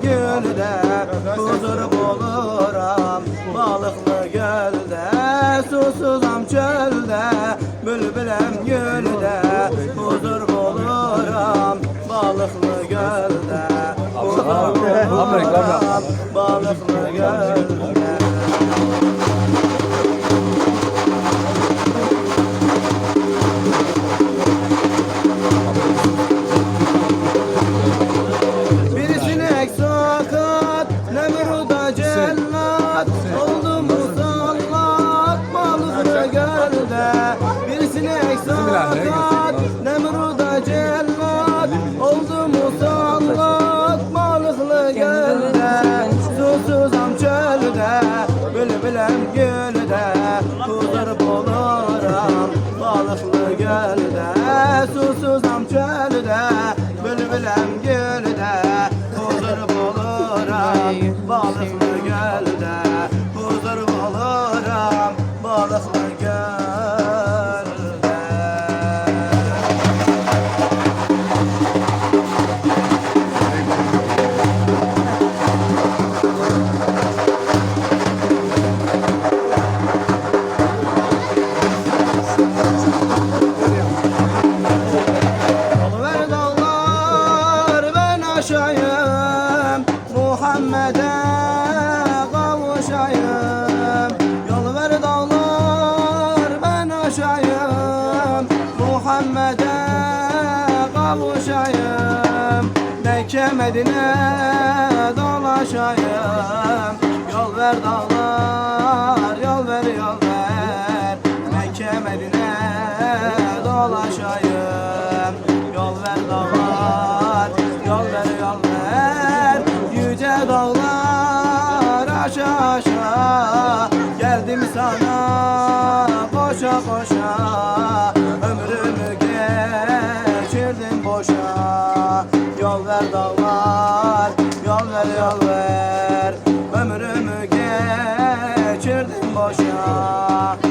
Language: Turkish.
göldə, huzur buluram balıqlı göldə. Susuzam çöldə, bülbüləm göldə, huzur buluram balıqlı göldə. Huzur buluram balıqlı göldə. Oldu musallat balıqlı göldə, bir sinek sakat Nemrud'a cellat. Oldu musallat balıqlı göldə, susuzam çöldə, bülbüləm göldə, huzur buluram balıqlı göldə. Susuzam çöldə, bülbüləm göldə, huzur buluram balıqlı göldə. Huzur buluram balıqlı göldə. Ver dağlar ben aşayım, Muhammed'e kavuşayım. Yol ver dağlar ben aşayım, Muhammed'e kavuşayım. Mekke Medine dolaşayım. Yol ver dağlar, yol ver yol ver, Mekke Medine dolaşayım. Yol ver dağlar, yol ver yol ver, yüce dağlar aşa aşa. Geldim sana koşa koşa, ömrümü geçirdim boşa. Yol ver dağlar, yol ver yol ver, ömrümü geçirdim boşa.